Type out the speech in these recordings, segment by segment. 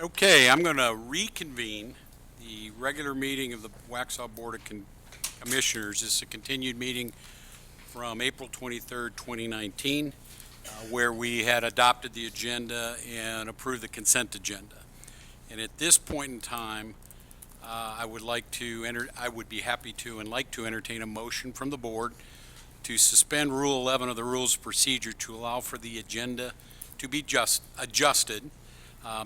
Okay, I'm going to reconvene the regular meeting of the Waxhaw Board of Commissioners. This is a continued meeting from April 23rd, 2019, where we had adopted the agenda and approved the consent agenda. And at this point in time, I would be happy to and like to entertain a motion from the board to suspend Rule 11 of the Rules of Procedure to allow for the agenda to be adjusted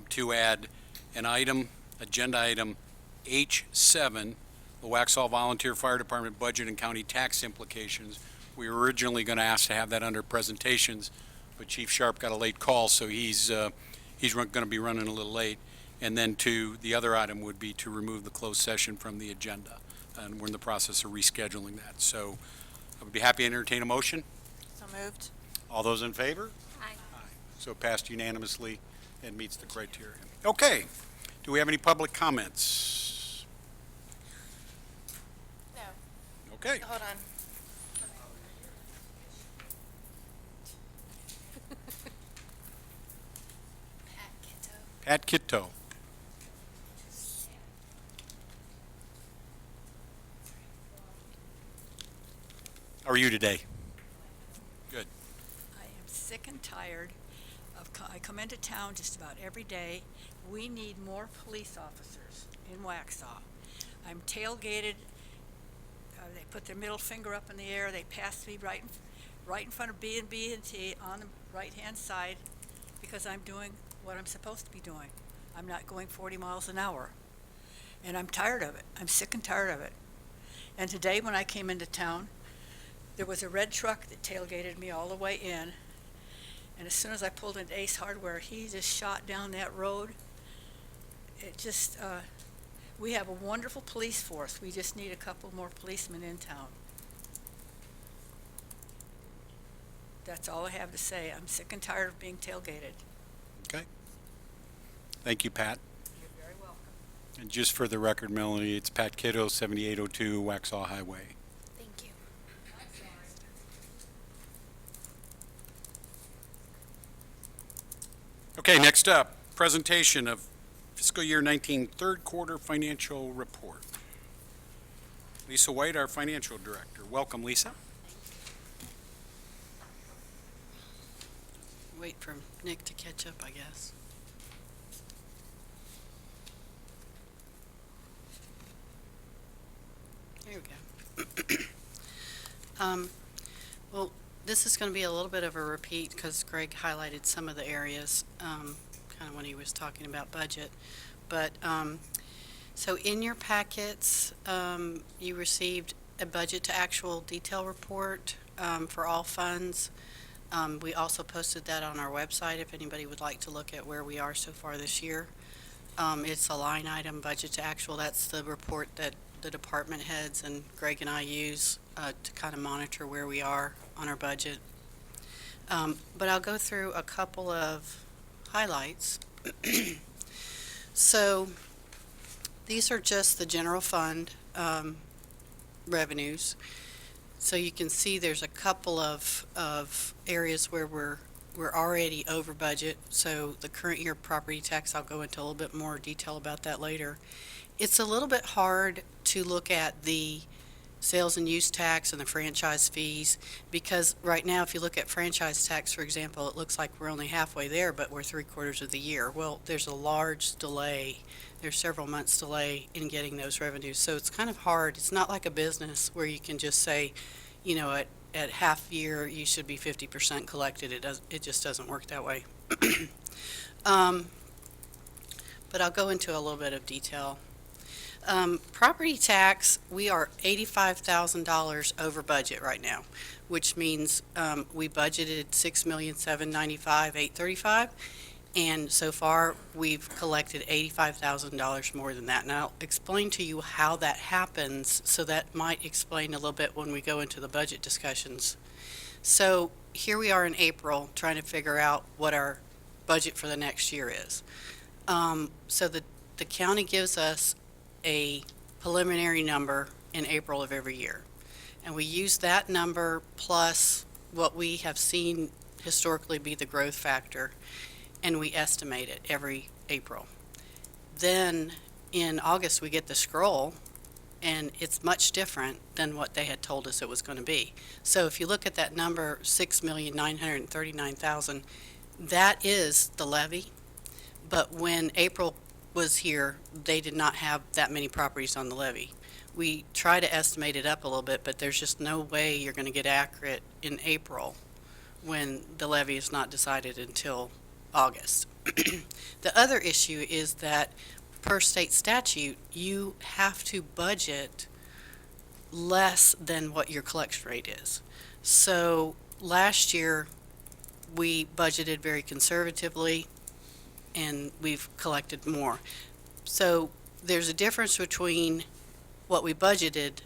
to add an agenda item H7, the Waxhaw Volunteer Fire Department budget and county tax implications. We were originally going to ask to have that under presentations, but Chief Sharp got a late call, so he's going to be running a little late. And then the other item would be to remove the closed session from the agenda, and we're in the process of rescheduling that. So I would be happy to entertain a motion. So moved. All those in favor? Aye. So passed unanimously and meets the criteria. Okay. Do we have any public comments? No. Okay. Hold on. Pat Kito. How are you today? Good. I am sick and tired of, I come into town just about every day. We need more police officers in Waxhaw. I'm tailgated. They put their middle finger up in the air. They pass me right in front of B&T on the right-hand side because I'm doing what I'm supposed to be doing. I'm not going 40 miles an hour. And I'm tired of it. I'm sick and tired of it. And today when I came into town, there was a red truck that tailgated me all the way in. And as soon as I pulled into Ace Hardware, he just shot down that road. It just, we have a wonderful police force. We just need a couple more policemen in town. That's all I have to say. I'm sick and tired of being tailgated. Okay. Thank you, Pat. You're very welcome. And just for the record, Melanie, it's Pat Kito, 7802 Waxhaw Highway. Thank you. Okay, next up, presentation of fiscal year 19 third quarter financial report. Lisa White, our financial director. Welcome, Lisa. Wait for Nick to catch up, I guess. There we go. Well, this is going to be a little bit of a repeat because Greg highlighted some of the areas kind of when he was talking about budget. But so in your packets, you received a budget to actual detail report for all funds. We also posted that on our website if anybody would like to look at where we are so far this year. It's a line item budget to actual. That's the report that the department heads and Greg and I use to kind of monitor where we are on our budget. But I'll go through a couple of highlights. So these are just the general fund revenues. So you can see there's a couple of areas where we're already over budget. So the current year property tax, I'll go into a little bit more detail about that later. It's a little bit hard to look at the sales and use tax and the franchise fees because right now if you look at franchise tax, for example, it looks like we're only halfway there, but we're 3/4 of the year. Well, there's a large delay. There's several months delay in getting those revenues. So it's kind of hard. It's not like a business where you can just say, you know, at half year you should be 50% collected. It just doesn't work that way. But I'll go into a little bit of detail. Property tax, we are $85,000 over budget right now, which means we budgeted $6,795,835, and so far we've collected $85,000 more than that. And I'll explain to you how that happens, so that might explain a little bit when we go into the budget discussions. So here we are in April trying to figure out what our budget for the next year is. So the county gives us a preliminary number in April of every year. And we use that number plus what we have seen historically be the growth factor, and we estimate it every April. then in August, we get the scroll, and it's much different than what they had told us it was going to be. So if you look at that number, 6,939,000, that is the levy. But when April was here, they did not have that many properties on the levy. We try to estimate it up a little bit, but there's just no way you're going to get accurate in April when the levy is not decided until August. The other issue is that per state statute, you have to budget less than what your collection rate is. So last year, we budgeted very conservatively, and we've collected more. So there's a difference between what we budgeted.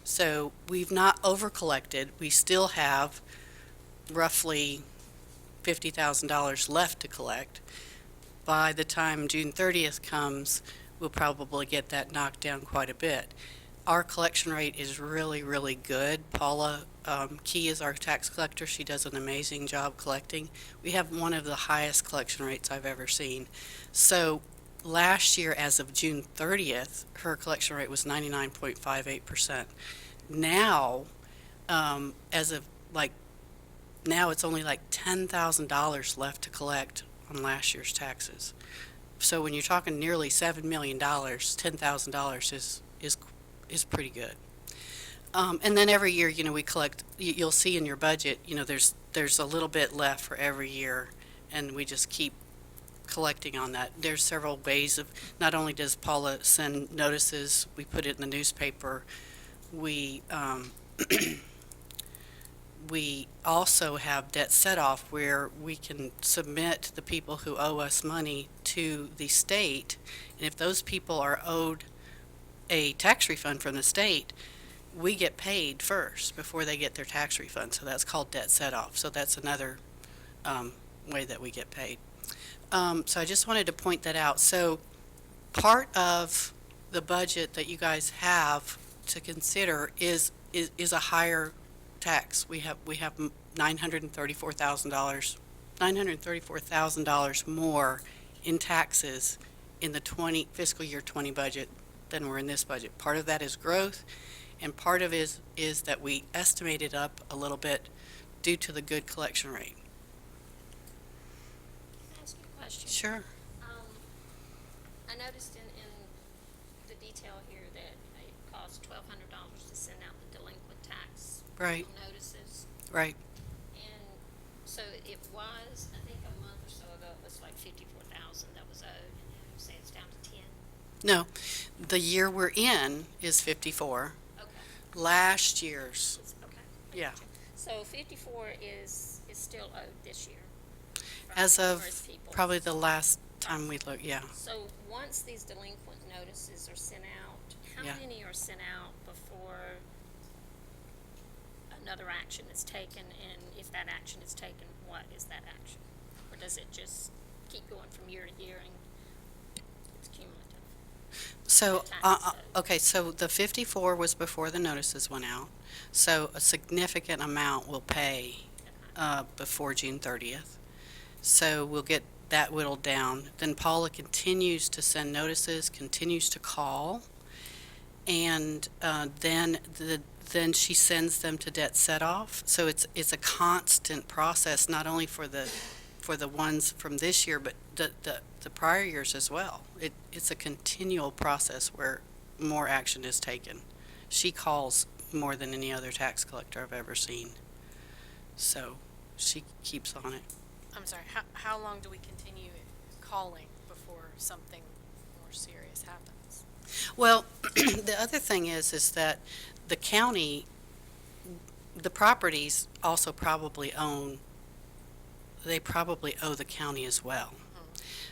So we've not over-collected. We still have roughly $50,000 left to collect. By the time June 30th comes, we'll probably get that knocked down quite a bit. Our collection rate is really, really good. Paula Key is our tax collector. She does an amazing job collecting. We have one of the highest collection rates I've ever seen. So last year, as of June 30th, her collection rate was 99.58%. Now, as of now it's only like $10,000 left to collect on last year's taxes. So when you're talking nearly $7 million, $10,000 is pretty good. And then every year, we collect. You'll see in your budget, there's a little bit left for every year, and we just keep collecting on that. There's several ways of. Not only does Paula send notices, we put it in the newspaper. We we also have debt set-off where we can submit the people who owe us money to the state, and if those people are owed a tax refund from the state, we get paid first before they get their tax refund. So that's called debt set-off. So that's another way that we get paid. So I just wanted to point that out. So part of the budget that you guys have to consider is a higher tax. We have $934,000 more in taxes in the fiscal year 20 budget than were in this budget. Part of that is growth, and part of it is that we estimated up a little bit due to the good collection rate. Can I ask you a question? Sure. I noticed in the detail here that it costs $1,200 to send out the delinquent tax Right. notices. Right. And so it was, I think a month or so ago, it was like $54,000 that was owed, and now you say it's down to 10. No, the year we're in is 54. Okay. Last year's, Okay. yeah. So 54 is still owed this year. from As of first people. probably the last time we looked, yeah. So once these delinquent notices are sent out, how Yeah. many are sent out before another action is taken? And if that action is taken, what is that action? Or does it just keep going from year to year and it's cumulative? So, Taxes owed. okay, so the 54 was before the notices went out. So a significant amount will pay before June 30th. So we'll get that whittled down. Then Paula continues to send notices, continues to call, and then she sends them to debt set-off. So it's a constant process, not only for the ones from this year, but the prior years as well. It's a continual process where more action is taken. She calls more than any other tax collector I've ever seen. So she keeps on it. I'm sorry, how long do we continue calling before something more serious happens? Well, the other thing is that the county, the properties also probably owe the county as well.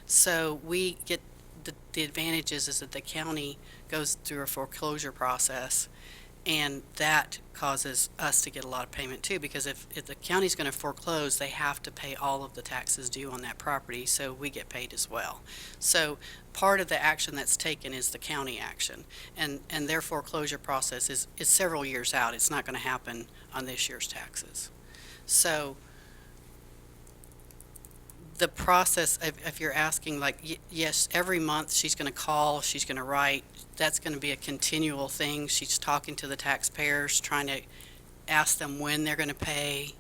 So we get the advantages is that the county goes through a foreclosure process, and that causes us to get a lot of payment too, because if the county's going to foreclose, they have to pay all of the taxes due on that property, so we get paid as well. So part of the action that's taken is the county action, and their foreclosure process is several years out. It's not going to happen on this year's taxes. So the process, if you're asking, like, yes, every month she's going to call, she's going to write. That's going to be a continual thing. She's talking to the taxpayers, trying to ask them when they're going to pay.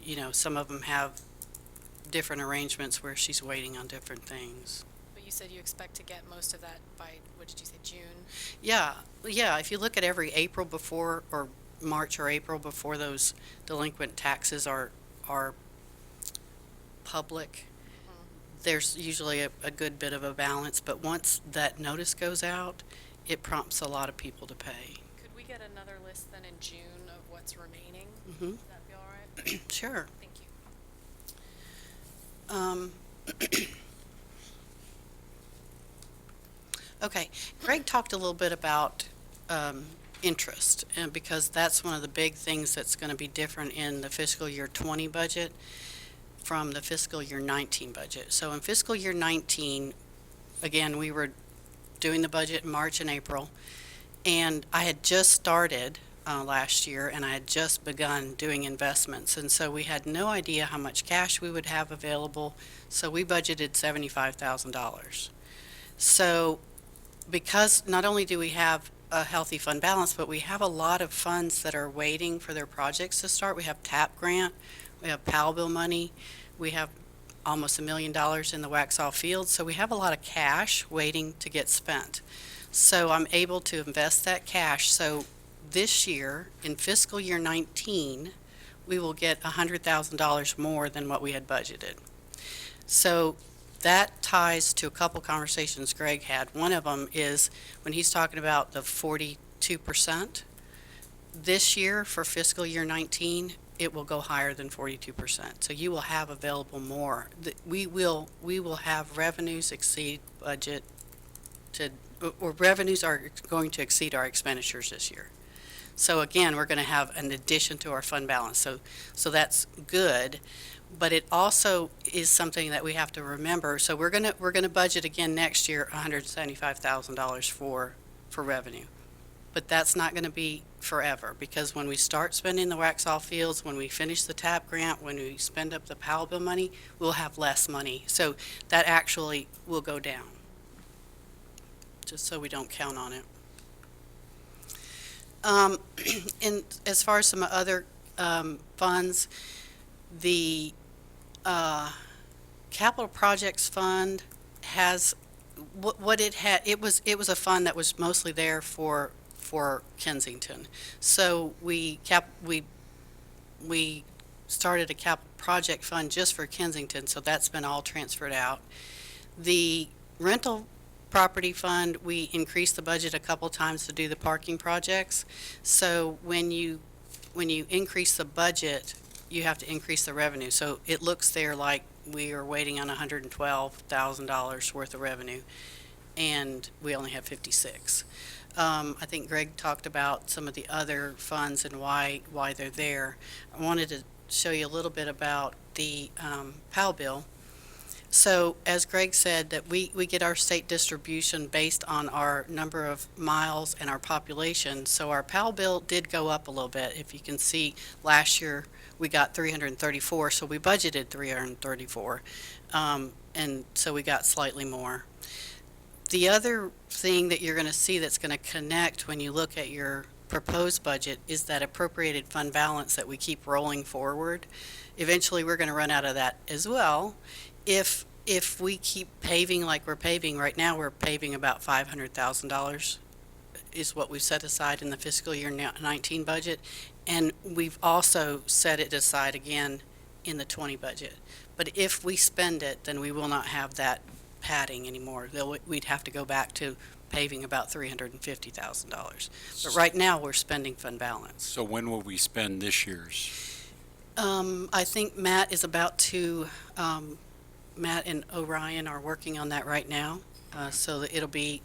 You know, some of them have different arrangements where she's waiting on different things. But you said you expect to get most of that by, what did you say, June? Yeah, if you look at every April before, or March or April before those delinquent taxes are public, there's usually a good bit of a balance, but once that notice goes out, it prompts a lot of people to pay. Could we get another list then in June of what's remaining? Mhm. Would that be all right? Sure. Thank you. Okay, Greg talked a little bit about interest, and because that's one of the big things that's going to be different in the fiscal year 20 budget from the fiscal year 19 budget. So in fiscal year 19, again, we were doing the budget in March and April, and I had just started last year, and I had just begun doing investments, and so we had no idea how much cash we would have available, so we budgeted $75,000. So because not only do we have a healthy fund balance, but we have a lot of funds that are waiting for their projects to start. We have TAP grant, we have PAL bill money, we have almost $1 million in the Waxhaw field, so we have a lot of cash waiting to get spent. So I'm able to invest that cash. So this year, in fiscal year 19, we will get $100,000 more than what we had budgeted. So that ties to a couple conversations Greg had. One of them is when he's talking about the 42%. This year, for fiscal year 19, it will go higher than 42%. So you will have available more. We will have revenues exceed budget or revenues are going to exceed our expenditures this year. So again, we're going to have an addition to our fund balance. So that's good. But it also is something that we have to remember. So we're gonna budget again next year $175,000 for revenue. But that's not going to be forever, because when we start spending the Waxhaw fields, when we finish the TAP grant, when we spend up the PAL bill money, we'll have less money. So that actually will go down, just so we don't count on it. And as far as some other funds, the Capital Projects Fund has what it had. It was a fund that was mostly there for Kensington. So we started a capital project fund just for Kensington. So that's been all transferred out. The rental property fund, we increased the budget a couple times to do the parking projects. So when you increase the budget, you have to increase the revenue. So it looks there like we are waiting on $112,000 worth of revenue, and we only have 56. I think Greg talked about some of the other funds and why they're there. I wanted to show you a little bit about the PAL bill. So as Greg said, that we get our state distribution based on our number of miles and our population. So our PAL bill did go up a little bit. If you can see, last year we got 334, so we budgeted 334, and so we got slightly more. The other thing that you're going to see that's going to connect when you look at your proposed budget is that appropriated fund balance that we keep rolling forward. Eventually we're going to run out of that as well. If we keep paving like we're paving right now, we're paving about $500,000 is what we've set aside in the fiscal year 19 budget, and we've also set it aside again in the 20 budget. But if we spend it, then we will not have that padding anymore. We'd have to go back to paving about $350,000. But right now we're spending fund balance. So when will we spend this year's? I think Matt is about to. Matt and Orion are working on that right now, so that it'll be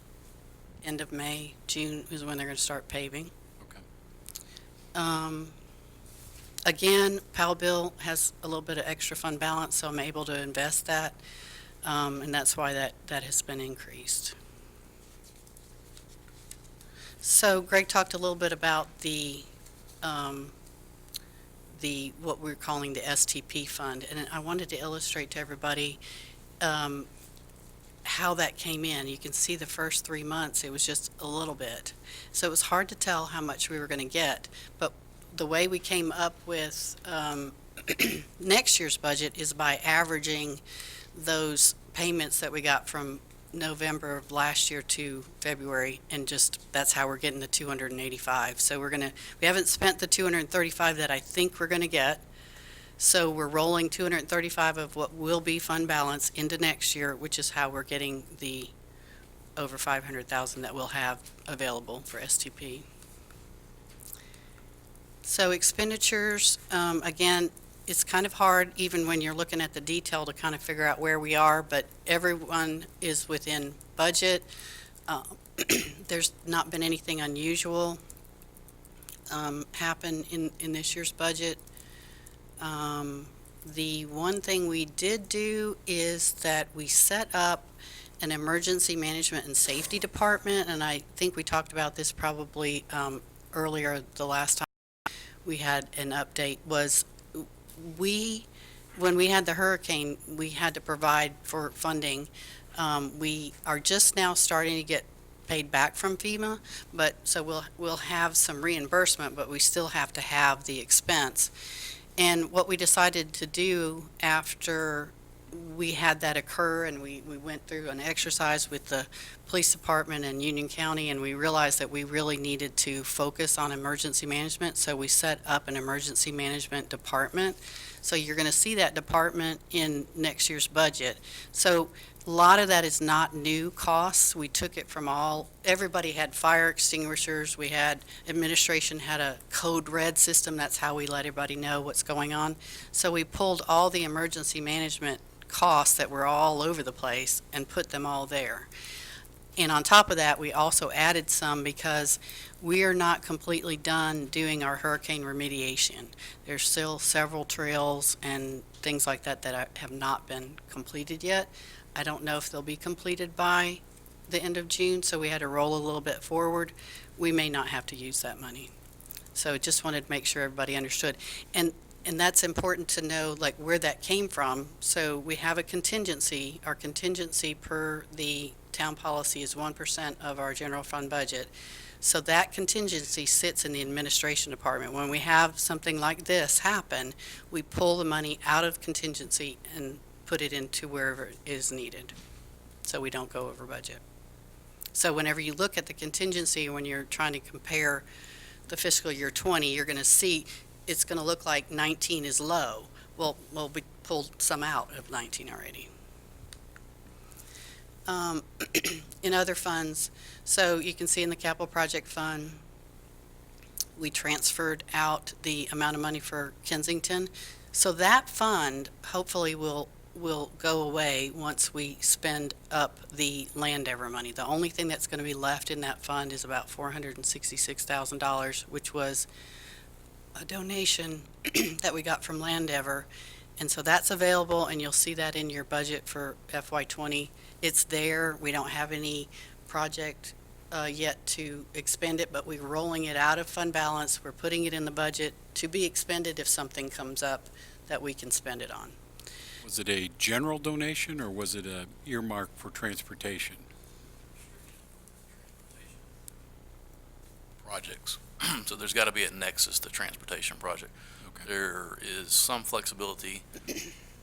end of May, June is when they're going to start paving. Okay. Again, PAL bill has a little bit of extra fund balance, so I'm able to invest that, and that's why that has been increased. So Greg talked a little bit about the what we're calling the STP fund. And I wanted to illustrate to everybody how that came in. You can see the first 3 months, it was just a little bit. So it was hard to tell how much we were going to get. But the way we came up with next year's budget is by averaging those payments that we got from November of last year to February, and just that's how we're getting the 285. So we haven't spent the 235 that I think we're going to get. So we're rolling 235 of what will be fund balance into next year, which is how we're getting the over 500,000 that we'll have available for STP. So expenditures, again, it's kind of hard even when you're looking at the detail to kind of figure out where we are, but everyone is within budget. There's not been anything unusual happen in this year's budget. The one thing we did do is that we set up an emergency management and safety department, and I think we talked about this probably earlier the last time we had an update. Was when we had the hurricane, we had to provide for funding. We are just now starting to get paid back from FEMA, but so we'll have some reimbursement, but we still have to have the expense. And what we decided to do after we had that occur, and we went through an exercise with the police department and Union County, and we realized that we really needed to focus on emergency management, so we set up an emergency management department. So you're going to see that department in next year's budget. So a lot of that is not new costs. We took it from everybody had fire extinguishers. We had, administration had a code red system. That's how we let everybody know what's going on. So we pulled all the emergency management costs that were all over the place and put them all there. And on top of that, we also added some because we are not completely done doing our hurricane remediation. There's still several trails and things like that that have not been completed yet. I don't know if they'll be completed by the end of June, so we had to roll a little bit forward. We may not have to use that money. So just wanted to make sure everybody understood. And that's important to know, like, where that came from. So we have a contingency. Our contingency per the town policy is 1% of our general fund budget. So that contingency sits in the administration department. When we have something like this happen, we pull the money out of contingency and put it into wherever it is needed, so we don't go over budget. So whenever you look at the contingency, when you're trying to compare the fiscal year 20, you're going to see it's going to look like 19 is low. Well, we pulled some out of 19 already. In other funds, so you can see in the capital project fund, we transferred out the amount of money for Kensington. So that fund hopefully will go away once we spend up the Landover money. The only thing that's going to be left in that fund is about $466,000, which was a donation that we got from Landover. And so that's available, and you'll see that in your budget for FY20. It's there. We don't have any project yet to expend it, but we're rolling it out of fund balance. We're putting it in the budget to be expended if something comes up that we can spend it on. Was it a general donation, or was it a earmark for transportation? Projects. So there's got to be a nexus to transportation project. Okay. There is some flexibility,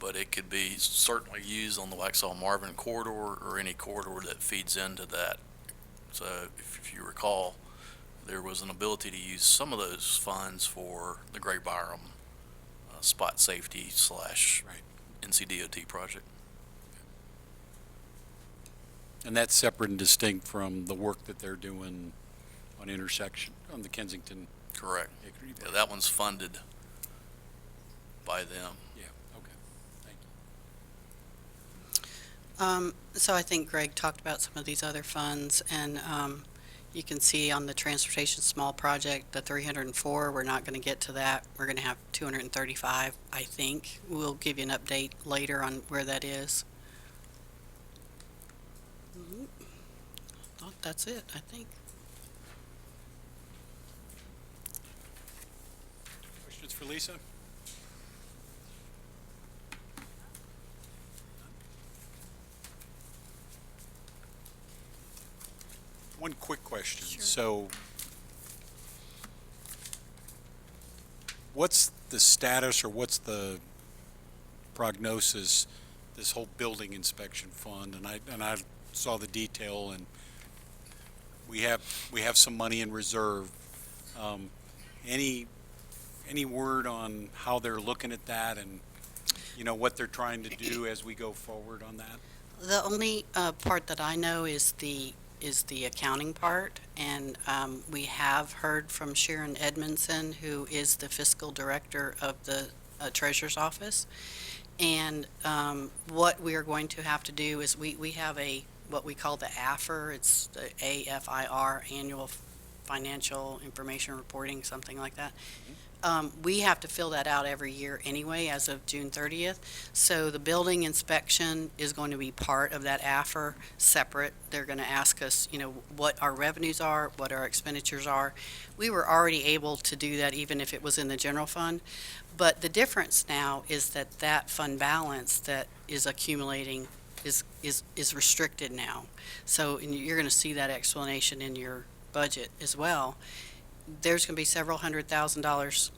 but it could be certainly used on the Waxhaw Marvin corridor or any corridor that feeds into that. So if you recall, there was an ability to use some of those funds for the Great Byram spot safety / Right. NCDOT project. And that's separate and distinct from the work that they're doing on intersection, on the Kensington. Correct. Hickory Yeah, Brook. that one's funded by them. Yeah, okay, thank you. So I think Greg talked about some of these other funds, and you can see on the transportation small project, the 304, we're not going to get to that. We're going to have 235, I think. We'll give you an update later on where that is. Thought that's it, I think. Questions for Lisa? One quick question. Sure. So, what's the status or what's the prognosis, this whole building inspection fund? And I saw the detail, and we have some money in reserve. Any word on how they're looking at that and, what they're trying to do as we go forward on that? The only part that I know is the accounting part, and we have heard from Sharon Edmondson, who is the fiscal director of the treasurer's office. And what we are going to have to do is we have what we call the AFIR. It's the AFIR, Annual Financial Information Reporting, something like that. We have to fill that out every year anyway, as of June 30th. So the building inspection is going to be part of that AFIR, separate. They're going to ask us, what our revenues are, what our expenditures are. We were already able to do that even if it was in the general fund. But the difference now is that fund balance that is accumulating is restricted now. So and you're going to see that explanation in your budget as well. There's going to be several $100,000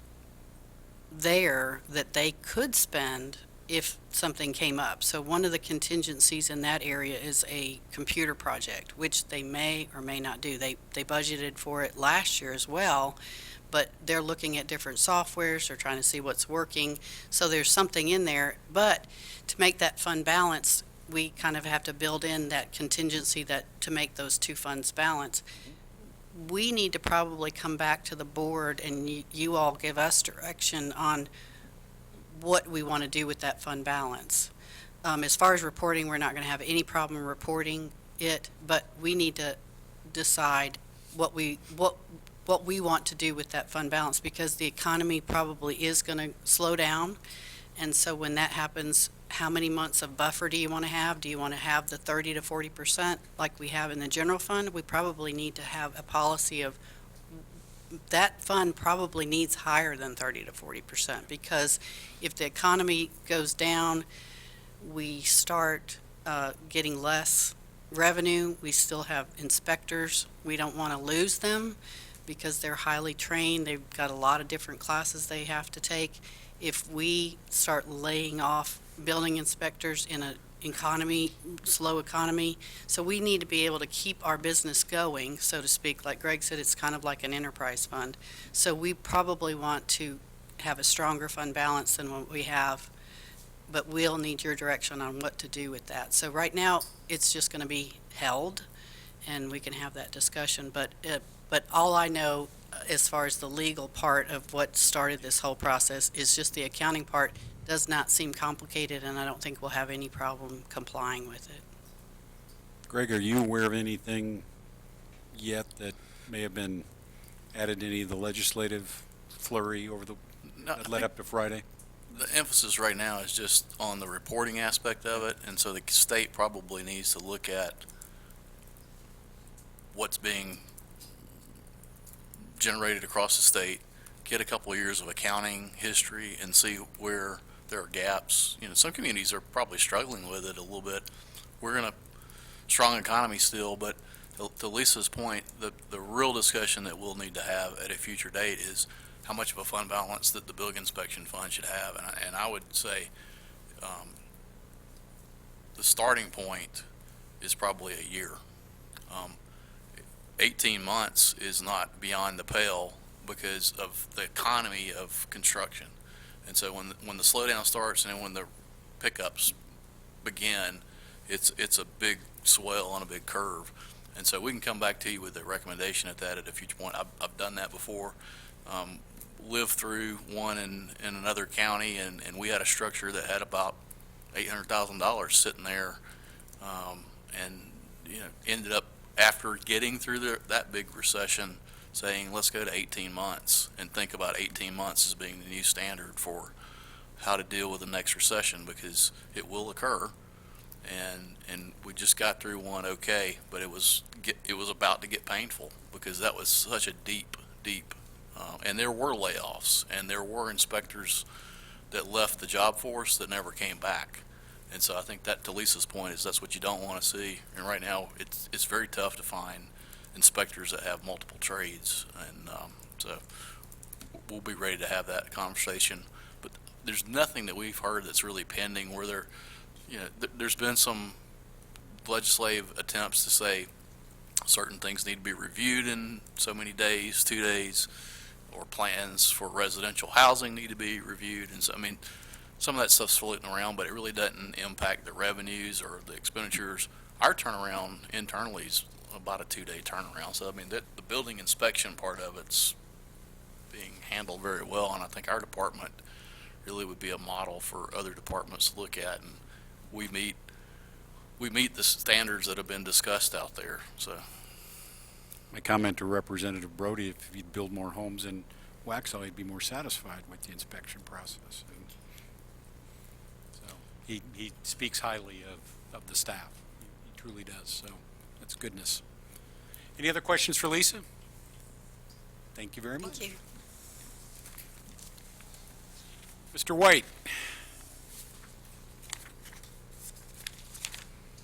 there that they could spend if something came up. So one of the contingencies in that area is a computer project, which they may or may not do. They budgeted for it last year as well, but they're looking at different softwares. They're trying to see what's working. So there's something in there. But to make that fund balance, we kind of have to build in that contingency to make those two funds balance. We need to probably come back to the board and you all give us direction on what we want to do with that fund balance. As far as reporting, we're not going to have any problem reporting it, but we need to decide what we want to do with that fund balance, because the economy probably is going to slow down. And so when that happens, how many months of buffer do you want to have? Do you want to have the 30 to 40% like we have in the general fund? We probably need to have a policy of that fund probably needs higher than 30 to 40%, because if the economy goes down, we start getting less revenue. We still have inspectors. We don't want to lose them because they're highly trained. They've got a lot of different classes they have to take. If we start laying off building inspectors in an slow economy, so we need to be able to keep our business going, so to speak. Like Greg said, it's kind of like an enterprise fund. So we probably want to have a stronger fund balance than what we have, but we'll need your direction on what to do with that. So right now, it's just going to be held, and we can have that discussion. But all I know as far as the legal part of what started this whole process is just the accounting part does not seem complicated, and I don't think we'll have any problem complying with it. Greg, are you aware of anything yet that may have been added to any of the legislative flurry over that led up to Friday? The emphasis right now is just on the reporting aspect of it, and so the state probably needs to look at what's being generated across the state, get a couple of years of accounting history, and see where there are gaps. Some communities are probably struggling with it a little bit. We're in a strong economy still, but to Lisa's point, the real discussion that we'll need to have at a future date is how much of a fund balance that the building inspection fund should have. And I would say the starting point is probably a year. 18 months is not beyond the pale because of the economy of construction. And so when the slowdown starts and when the pickups begin, it's a big swell on a big curve. And so we can come back to you with a recommendation at a future point. I've done that before. Lived through one in another county, and we had a structure that had about $800,000 sitting there, and ended up, after getting through that big recession, saying let's go to 18 months and think about 18 months as being the new standard for how to deal with the next recession, because it will occur. And we just got through one okay, but it was about to get painful because that was such a deep, and there were layoffs, and there were inspectors that left the job force that never came back. And so I think that, to Lisa's point, is that's what you don't want to see. And right now, it's very tough to find inspectors that have multiple trades, and so we'll be ready to have that conversation. But there's nothing that we've heard that's really pending where there, there's been some legislative attempts to say certain things need to be reviewed in so many days, 2 days, or plans for residential housing need to be reviewed. And so, I mean, some of that stuff's floating around, but it really doesn't impact the revenues or the expenditures. Our turnaround internally is about a 2-day turnaround. So, I mean, the building inspection part of it's being handled very well, and I think our department really would be a model for other departments to look at, and we meet the standards that have been discussed out there. So My comment to Representative Brody, if he'd build more homes in Waxhaw, he'd be more satisfied with the inspection process. And so he speaks highly of the staff. He truly does. So that's goodness. Any other questions for Lisa? Thank you very much. Thank you. Mr. White.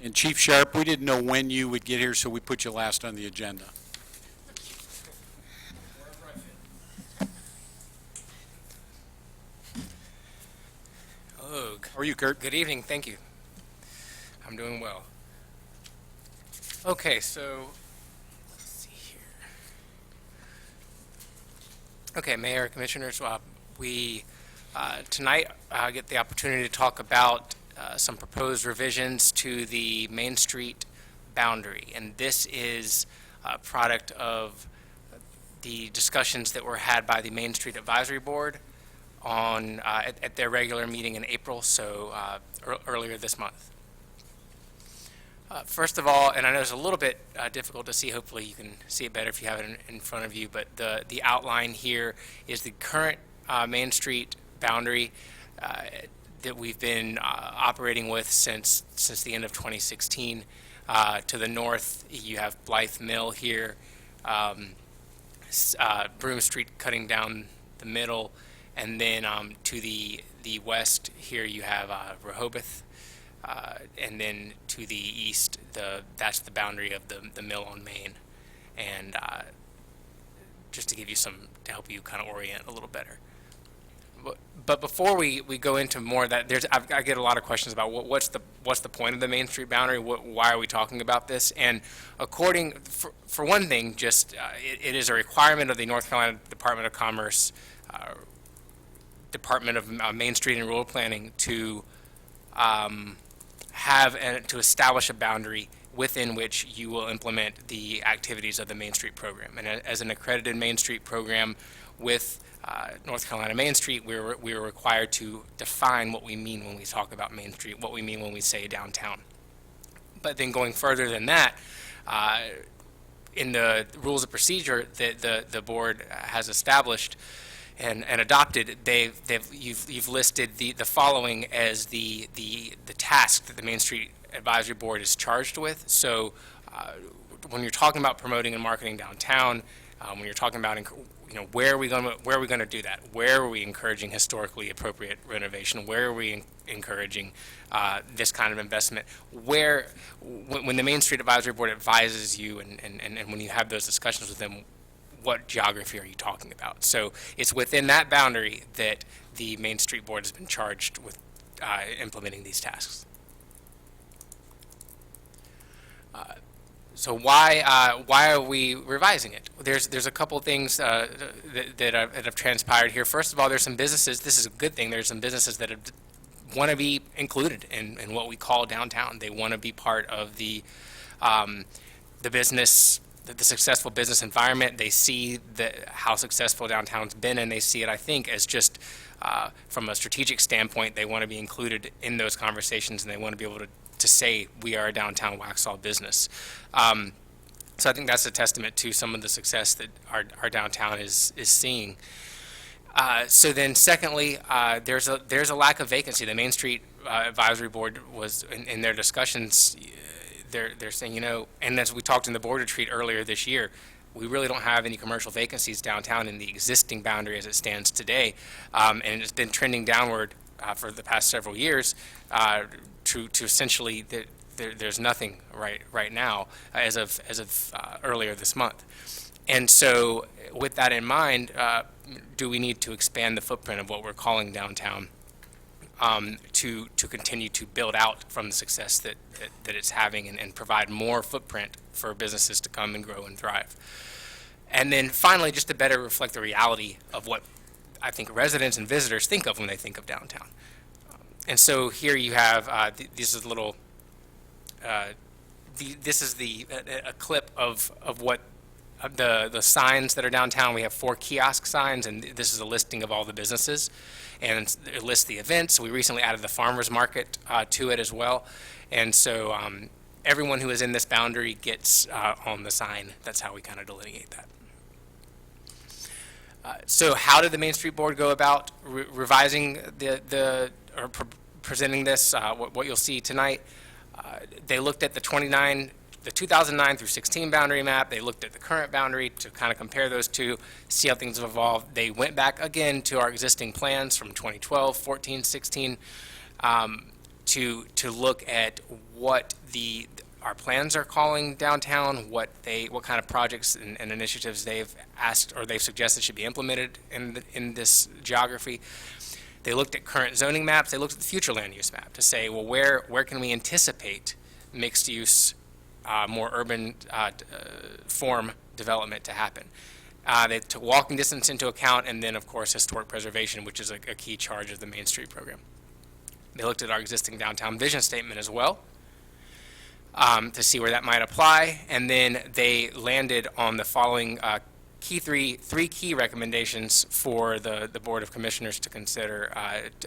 And Chief Sharp, we didn't know when you would get here, so we put you last on the agenda. Hello. How are you, Kurt? Good evening. Thank you. I'm doing well. Okay, so let's see here. Okay, Mayor, Commissioners, we tonight get the opportunity to talk about some proposed revisions to the Main Street boundary, and this is a product of the discussions that were had by the Main Street Advisory Board on at their regular meeting in April, so earlier this month. First of all, and I know it's a little bit difficult to see, hopefully you can see it better if you have it in front of you, but the outline here is the current Main Street boundary that we've been operating with since the end of 2016. To the north, you have Blythe Mill here, Broome Street cutting down the middle, and then to the west here you have Rehoboth, and then to the east, that's the boundary of the mill on Main. And just to give you to help you kind of orient a little better. But before we go into more of that, I get a lot of questions about what's the point of the Main Street boundary? Why are we talking about this? And for one thing, just it is a requirement of the North Carolina Department of Commerce, Department of Main Street and Rural Planning to to establish a boundary within which you will implement the activities of the Main Street program. And as an accredited Main Street program with North Carolina Main Street, we are required to define what we mean when we talk about Main Street, what we mean when we say downtown. But then going further than that, in the rules of procedure that the board has established and adopted, you've listed the following as the task that the Main Street Advisory Board is charged with. So when you're talking about promoting and marketing downtown, when you're talking about where are we going to do that? Where are we encouraging historically appropriate renovation? Where are we encouraging this kind of investment? When the Main Street Advisory Board advises you and when you have those discussions with them, what geography are you talking about? So it's within that boundary that the Main Street Board has been charged with implementing these tasks. So why are we revising it? There's a couple things that have transpired here. First of all, there's some businesses. This is a good thing. There's some businesses that want to be included in what we call downtown. They want to be part of the business, the successful business environment. They see how successful downtown's been, and they see it, I think, as just from a strategic standpoint. They want to be included in those conversations, and they want to be able to say we are a downtown Waxhaw business. So I think that's a testament to some of the success that our downtown is seeing. So then secondly, there's a lack of vacancy. The Main Street Advisory Board was in their discussions, they're saying, and as we talked in the board retreat earlier this year, we really don't have any commercial vacancies downtown in the existing boundary as it stands today. And it's been trending downward for the past several years to essentially there's nothing right now as of earlier this month. And so with that in mind, do we need to expand the footprint of what we're calling downtown to continue to build out from the success that it's having and provide more footprint for businesses to come and grow and thrive? And then finally, just to better reflect the reality of what I think residents and visitors think of when they think of downtown. And so here you have, this is a little, this is a clip of what the signs that are downtown. We have 4 kiosk signs, and this is a listing of all the businesses, and it lists the events. We recently added the farmers market to it as well, and so everyone who is in this boundary gets on the sign. That's how we kind of delineate that. So how did the Main Street Board go about revising or presenting this? What you'll see tonight, they looked at the 2009 through 16 boundary map. They looked at the current boundary to kind of compare those two, see how things have evolved. They went back again to our existing plans from 2012, 14, 16, to look at what our plans are calling downtown, what kind of projects and initiatives they've asked or they've suggested should be implemented in this geography. They looked at current zoning maps. They looked at the future land use map to say, well, where can we anticipate mixed use, more urban form development to happen? They took walking distance into account, and then, of course, historic preservation, which is a key charge of the Main Street program. They looked at our existing downtown vision statement as well to see where that might apply, and then they landed on the following three key recommendations for the Board of Commissioners to consider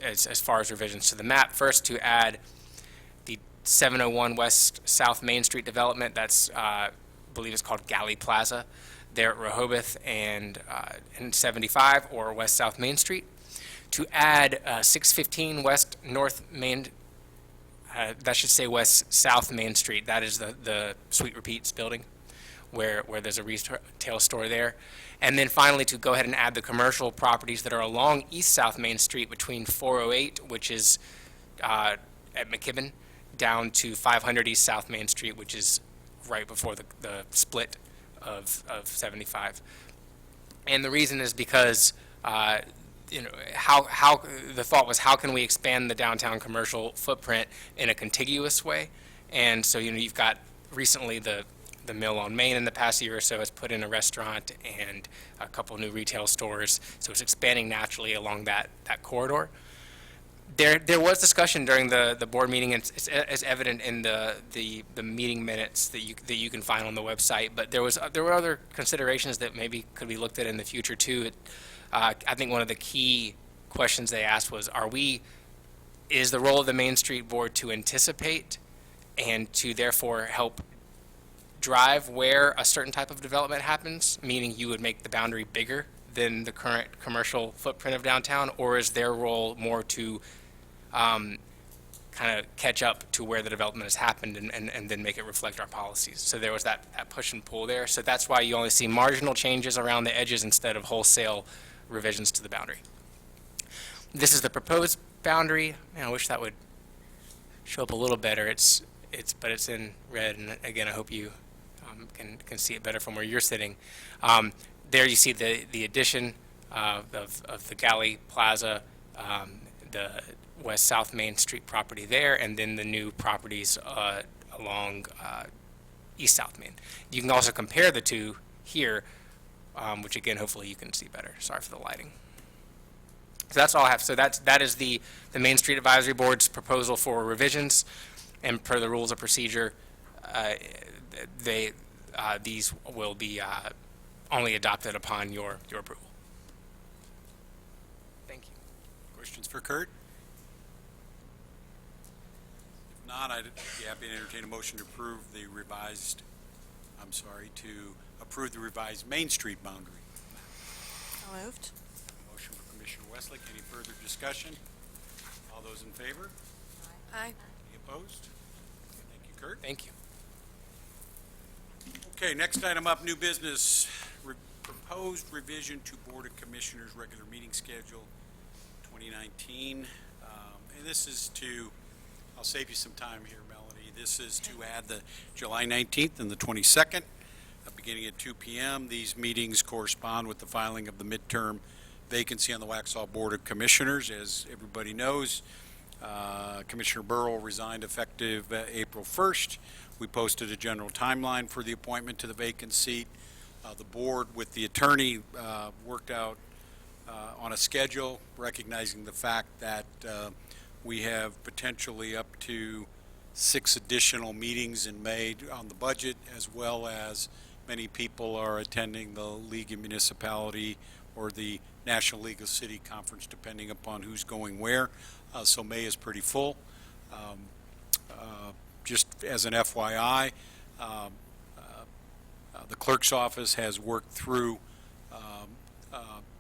as far as revisions to the map. First, to add the 701 West South Main Street development. That's, I believe it's called Galley Plaza, there at Rehoboth and 75 or West South Main Street. To add 615 West North Main, that should say West South Main Street. That is the Sweet Repeats building where there's a retail store there. And then finally, to go ahead and add the commercial properties that are along East South Main Street between 408, which is at McKibben, down to 500 East South Main Street, which is right before the split of 75. And the reason is because how the thought was, how can we expand the downtown commercial footprint in a contiguous way? And so you've got recently the Mill on Main in the past year or so has put in a restaurant and a couple new retail stores, so it's expanding naturally along that corridor. There was discussion during the board meeting, and it's evident in the meeting minutes that you can find on the website. But there were other considerations that maybe could be looked at in the future too. I think one of the key questions they asked was, is the role of the Main Street Board to anticipate and to therefore help drive where a certain type of development happens, meaning you would make the boundary bigger than the current commercial footprint of downtown, or is their role more to kind of catch up to where the development has happened and then make it reflect our policies? So there was that push and pull there. So that's why you only see marginal changes around the edges instead of wholesale revisions to the boundary. This is the proposed boundary. I wish that would show up a little better. But it's in red, and again, I hope you can see it better from where you're sitting. There you see the addition of the Galley Plaza, the West South Main Street property there, and then the new properties along East South Main. You can also compare the two here, which again, hopefully you can see better. Sorry for the lighting. So that's all I have. So that is the Main Street Advisory Board's proposal for revisions, and per the rules of procedure, these will be only adopted upon your approval. Thank you. Questions for Kurt? If not, I'd be happy to entertain a motion to approve the revised Main Street boundary. So moved. Motion for Commissioner Wesolek. Any further discussion? All those in favor? Aye. Any opposed? Thank you, Kurt. Thank you. Okay, next item up, new business, proposed revision to Board of Commissioners regular meeting schedule 2019. And this is I'll save you some time here, Melanie. This is to add the July 19th and the 22nd, beginning at 2 p.m. These meetings correspond with the filing of the midterm vacancy on the Waxhaw Board of Commissioners. As everybody knows, Commissioner Burrell resigned effective April 1st. We posted a general timeline for the appointment to the vacant seat. The board, with the attorney, worked out on a schedule, recognizing the fact that we have potentially up to 6 additional meetings in May on the budget, as well as many people are attending the League of Municipality or the National League of City Conference, depending upon who's going where. So May is pretty full. Just as an FYI, the clerk's office has worked through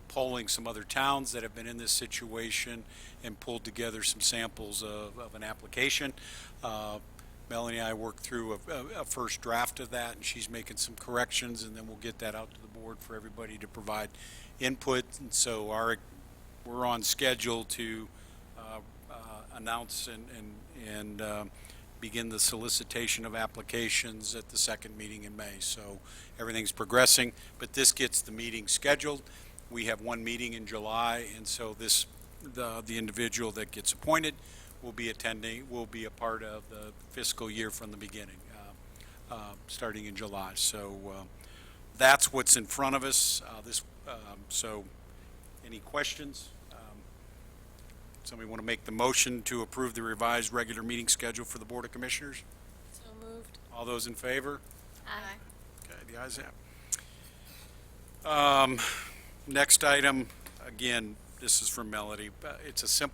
polling some other towns that have been in this situation and pulled together some samples of an application. Melanie and I worked through a first draft of that, and she's making some corrections, and then we'll get that out to the board for everybody to provide input. And so we're on schedule to announce and begin the solicitation of applications at the second meeting in May. So everything's progressing, but this gets the meeting scheduled. We have one meeting in July, and so the individual that gets appointed will be a part of the fiscal year from the beginning, starting in July. So that's what's in front of us. So any questions? Somebody want to make the motion to approve the revised regular meeting schedule for the Board of Commissioners? So moved. All those in favor? Aye. Okay, the ayes have it. Next item, again, this is from Melody.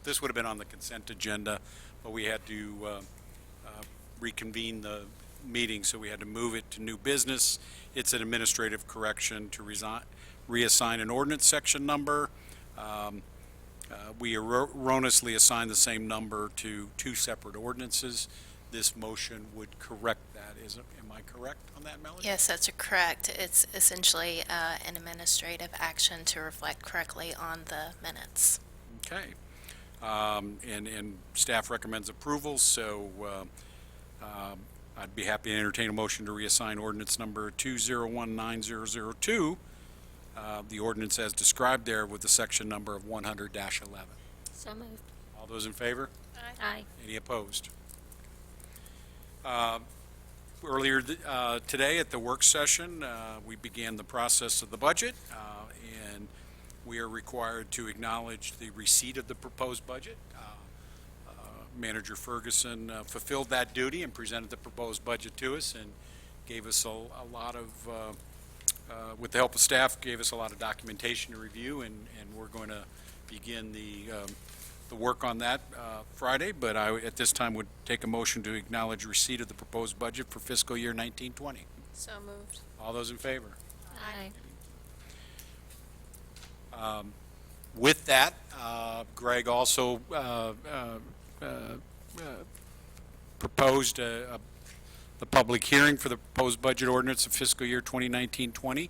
This would have been on the consent agenda, but we had to reconvene the meeting, so we had to move it to new business. It's an administrative correction to reassign an ordinance section number. We erroneously assigned the same number to 2 separate ordinances. This motion would correct that. Am I correct on that, Melody? Yes, that's correct. It's essentially an administrative action to reflect correctly on the minutes. Okay. And staff recommends approval, so I'd be happy to entertain a motion to reassign ordinance number 2019002, the ordinance as described there with the section number of 100-11. So moved. All those in favor? Aye. Any opposed? Earlier today at the work session, we began the process of the budget, and we are required to acknowledge the receipt of the proposed budget. Manager Ferguson fulfilled that duty and presented the proposed budget to us and gave us a lot of, with the help of staff, gave us a lot of documentation to review, and we're going to begin the work on that Friday, but I, at this time, would take a motion to acknowledge receipt of the proposed budget for fiscal year 1920. So moved. All those in favor? Aye. With that, Greg also proposed the public hearing for the proposed budget ordinance of fiscal year 2019-20.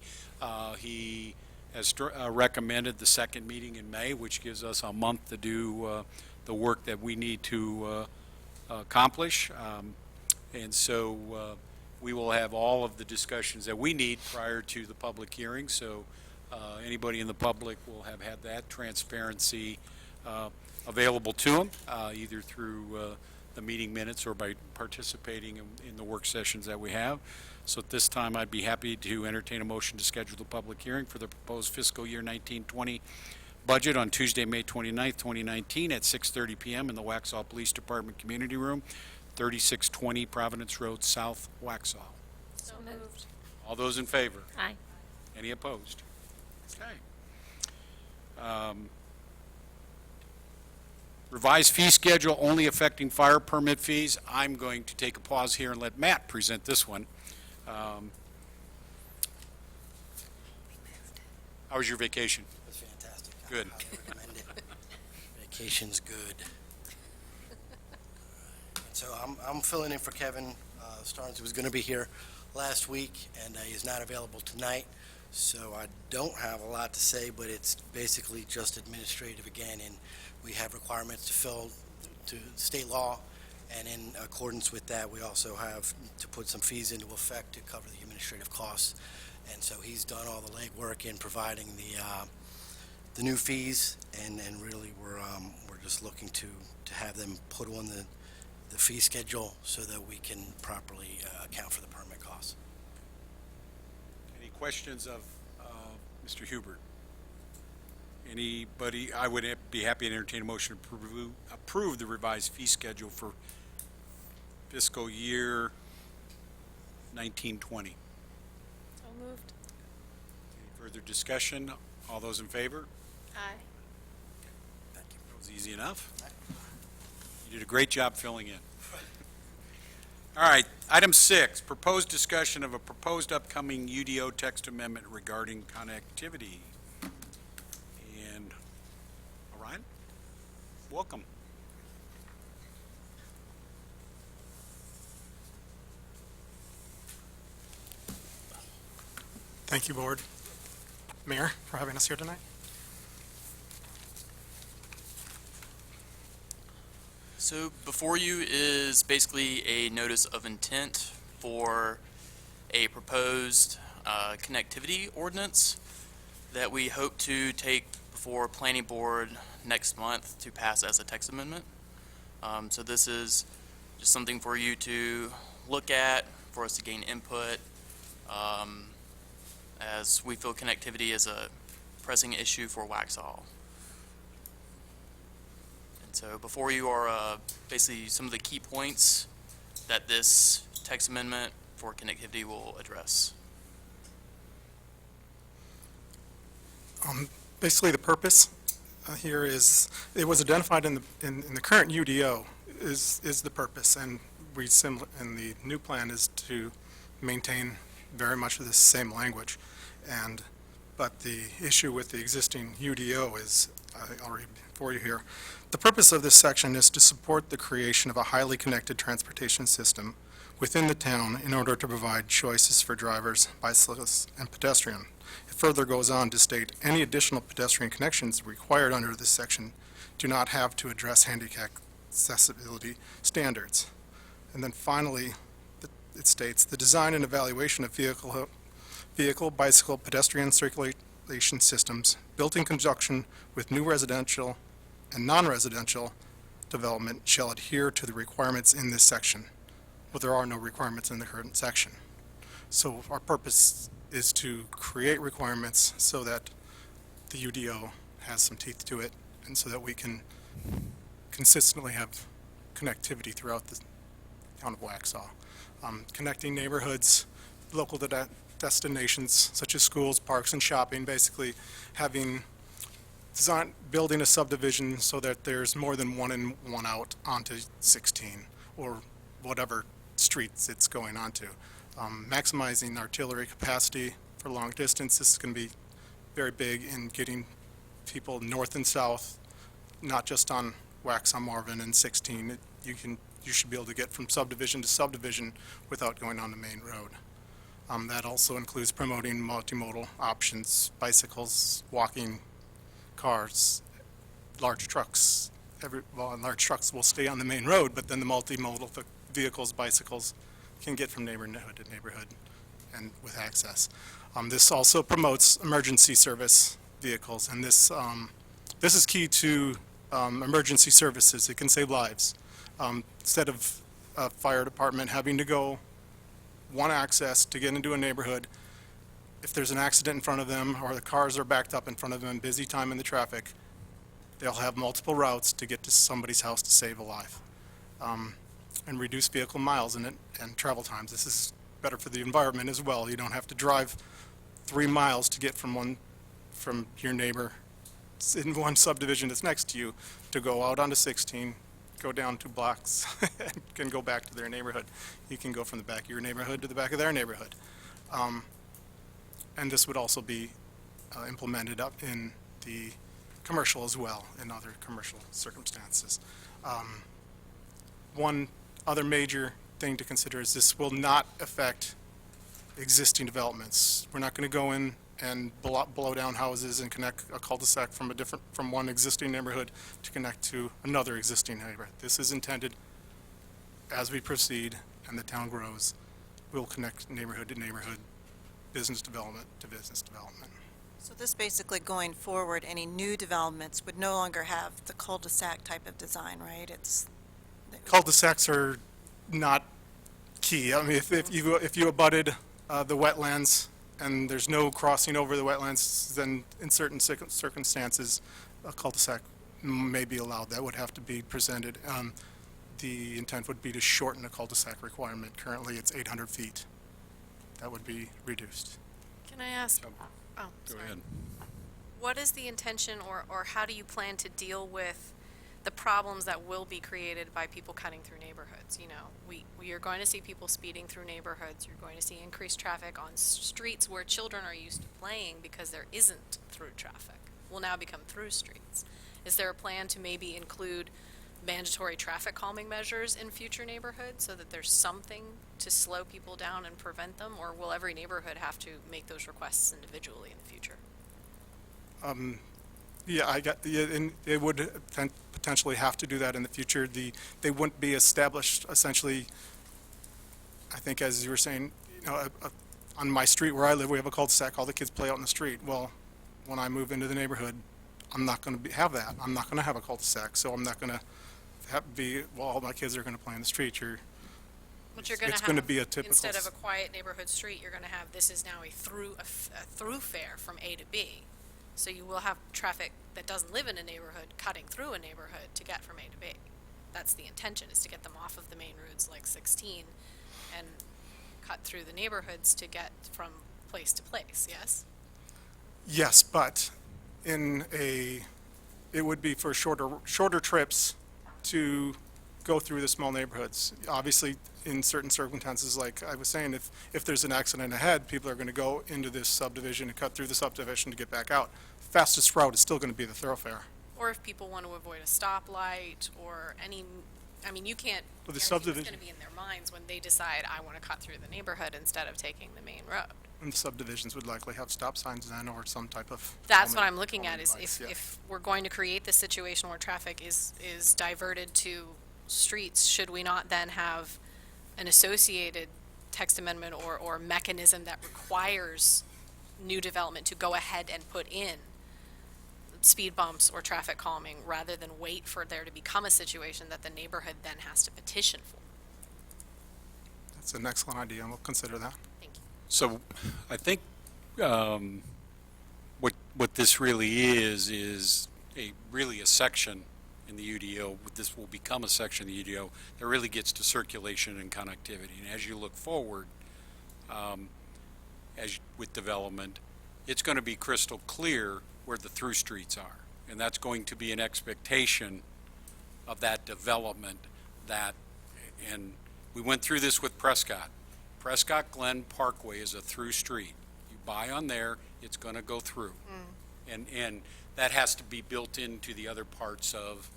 He has recommended the second meeting in May, which gives us a month to do the work that we need to accomplish. And so we will have all of the discussions that we need prior to the public hearing. So anybody in the public will have had that transparency available to them, either through the meeting minutes or by participating in the work sessions that we have. So at this time, I'd be happy to entertain a motion to schedule the public hearing for the proposed fiscal year 1920 budget on Tuesday, May 29th, 2019 at 6:30 p.m. in the Waxhaw Police Department Community Room, 3620 Providence Road, South, Waxhaw. So moved. All those in favor? Aye. Any opposed? Okay. Revised fee schedule only affecting fire permit fees. I'm going to take a pause here and let Matt present this one. How was your vacation? It was fantastic. Good. I highly recommend it. Vacation's good. So I'm filling in for Kevin Starnes, who was going to be here last week, and he's not available tonight. So I don't have a lot to say, but it's basically just administrative again, and we have requirements to fill to state law, And in accordance with that, we also have to put some fees into effect to cover the administrative costs. And so he's done all the legwork in providing the new fees, and really we're just looking to have them put on the fee schedule so that we can properly account for the permit costs. Any questions of Mr. Hubert? Anybody? I would be happy to entertain a motion to approve the revised fee schedule for fiscal year 1920. So moved. Any further discussion? All those in favor? Aye. Thank you. That was easy enough. You did a great job filling in. All right, item 6, proposed discussion of a proposed upcoming UDO text amendment regarding connectivity. And Orion, welcome. Thank you, Board. Mayor, for having us here tonight. So before you is basically a notice of intent for a proposed connectivity ordinance that we hope to take before Planning Board next month to pass as a text amendment. So this is just something for you to look at, for us to gain input, as we feel connectivity is a pressing issue for Waxhaw. And so before you are basically some of the key points that this text amendment for connectivity will address. Basically, the purpose here is, it was identified in the current UDO is the purpose, and and the new plan is to maintain very much of the same language. But the issue with the existing UDO is, I'll read for you here. The purpose of this section is to support the creation of a highly connected transportation system within the town in order to provide choices for drivers, bicyclists, and pedestrians. It further goes on to state any additional pedestrian connections required under this section do not have to address handicap accessibility standards. And then finally, it states the design and evaluation of vehicle, bicycle, pedestrian circulation systems built in conjunction with new residential and non-residential development shall adhere to the requirements in this section. Well, there are no requirements in the current section. So our purpose is to create requirements so that the UDO has some teeth to it, and so that we can consistently have connectivity throughout the town of Waxhaw. Connecting neighborhoods, local destinations such as schools, parks, and shopping, basically building a subdivision so that there's more than one in, one out onto 16 or whatever streets it's going onto. Maximizing artillery capacity for long distance. This is going to be very big in getting people north and south, not just on Waxhaw, Marvin, and 16. You should be able to get from subdivision to subdivision without going on the main road. That also includes promoting multimodal options, bicycles, walking, cars, large trucks. Large trucks will stay on the main road, but then the multimodal vehicles, bicycles, can get from neighborhood to neighborhood and with access. This also promotes emergency service vehicles, and this is key to emergency services. It can save lives. Instead of a fire department having to go one access to get into a neighborhood, if there's an accident in front of them or the cars are backed up in front of them, busy time in the traffic, they'll have multiple routes to get to somebody's house to save a life. And reduce vehicle miles and travel times. This is better for the environment as well. You don't have to drive 3 miles to get from your neighbor in one subdivision that's next to you to go out onto 16, go down 2 blocks, and go back to their neighborhood. You can go from the back of your neighborhood to the back of their neighborhood. And this would also be implemented up in the commercial as well, in other commercial circumstances. One other major thing to consider is this will not affect existing developments. We're not going to go in and blow down houses and connect a cul-de-sac from one existing neighborhood to connect to another existing neighborhood. This is intended as we proceed and the town grows, we'll connect neighborhood to neighborhood, business development to business development. So this basically going forward, any new developments would no longer have the cul-de-sac type of design, right? It's. Cul-de-sacs are not key. I mean, if you abutted the wetlands and there's no crossing over the wetlands, then in certain circumstances, a cul-de-sac may be allowed. That would have to be presented. The intent would be to shorten the cul-de-sac requirement. Currently, it's 800 feet. That would be reduced. Can I ask, Go sorry. ahead. What is the intention, or how do you plan to deal with the problems that will be created by people cutting through neighborhoods? You know, we are going to see people speeding through neighborhoods. You're going to see increased traffic on streets where children are used to playing because there isn't through traffic. Will now become through streets. Is there a plan to maybe include mandatory traffic calming measures in future neighborhoods so that there's something to slow people down and prevent them, or will every neighborhood have to make those requests individually in the future? And they would potentially have to do that in the future. They wouldn't be established essentially, I think, as you were saying, you know, on my street where I live, we have a cul-de-sac, all the kids play out in the street. Well, when I move into the neighborhood, I'm not going to have that. I'm not going to have a cul-de-sac, so I'm not going to well, all my kids are going to play in the street. But you're going to It's have, going to be a typical. instead of a quiet neighborhood street, you're going to have, this is now a thoroughfare from A to B. So you will have traffic that doesn't live in a neighborhood cutting through a neighborhood to get from A to B. That's the intention, is to get them off of the main roads like 16 and cut through the neighborhoods to get from place to place, yes? Yes, but it would be for shorter trips to go through the small neighborhoods. Obviously, in certain circumstances, like I was saying, if there's an accident ahead, people are going to go into this subdivision and cut through the subdivision to get back out. Fastest route is still going to be the thoroughfare. Or if people want to avoid a stoplight or any, I mean, you can't Well, the guarantee what's subdivision- going to be in their minds when they decide, I want to cut through the neighborhood instead of taking the main road. And the subdivisions would likely have stop signs then, or some type of. That's what calming- I'm looking at, is calming device, yeah. if we're going to create this situation where traffic is diverted to streets, should we not then have an associated text amendment or mechanism that requires new development to go ahead and put in speed bumps or traffic calming, rather than wait for there to become a situation that the neighborhood then has to petition for? That's an excellent idea, and we'll consider that. Thank you. So I think what this really is really a section in the UDO. This will become a section of the UDO that really gets to circulation and connectivity. And as you look forward, with development, it's going to be crystal clear where the through streets are. And that's going to be an expectation of that development and we went through this with Prescott. Prescott Glen Parkway is a through street. You buy on there, it's going to go through. And that has to be built into the other parts of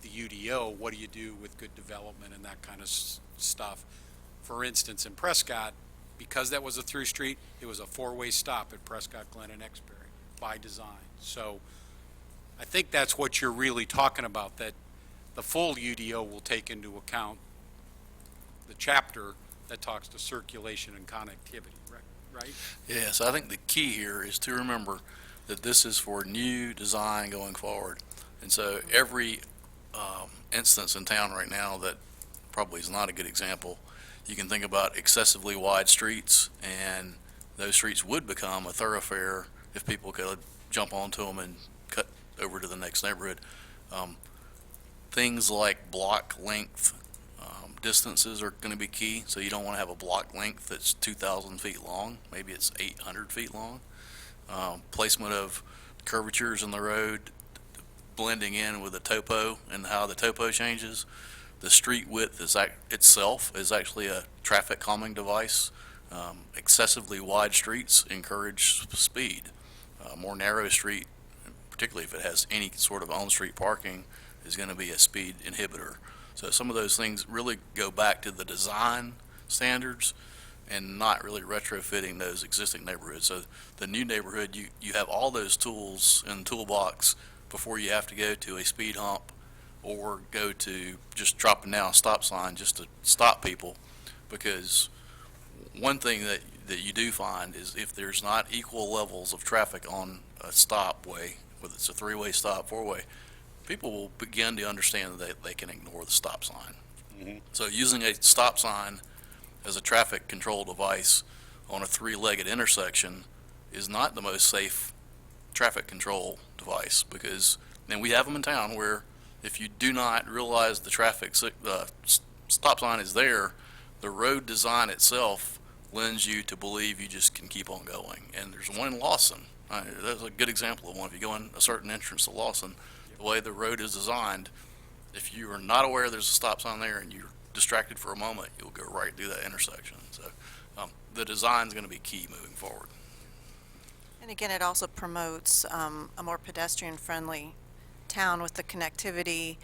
the UDO. What do you do with good development and that kind of stuff? For instance, in Prescott, because that was a through street, it was a four-way stop at Prescott, Glen, and Exbury by design. So I think that's what you're really talking about, that the full UDO will take into account the chapter that talks to circulation and connectivity, right? Yeah, so I think the key here is to remember that this is for new design going forward. And so every instance in town right now that probably is not a good example, you can think about excessively wide streets, and those streets would become a thoroughfare if people could jump onto them and cut over to the next neighborhood. Things like block length distances are going to be key. So you don't want to have a block length that's 2,000 feet long. Maybe it's 800 feet long. Placement of curvatures in the road, blending in with the topo and how the topo changes. The street width itself is actually a traffic calming device. Excessively wide streets encourage speed. More narrow street, particularly if it has any sort of on-street parking, is going to be a speed inhibitor. So some of those things really go back to the design standards and not really retrofitting those existing neighborhoods. So the new neighborhood, you have all those tools in the toolbox before you have to go to a speed hump or go to just dropping down a stop sign just to stop people, because one thing that you do find is if there's not equal levels of traffic on a stopway, whether it's a three-way stop, four-way, people will begin to understand that they can ignore the stop sign. So using a stop sign as a traffic control device on a three-legged intersection is not the most safe traffic control device, because then we have them in town where if you do not realize the traffic stop sign is there, the road design itself lends you to believe you just can keep on going. And there's one in Lawson. That's a good example of one. If you go in a certain entrance to Lawson, the way the road is designed, if you are not aware there's a stop sign there and you're distracted for a moment, you'll go right through that intersection. So the design is going to be key moving forward. And again, it also promotes a more pedestrian-friendly town with the connectivity.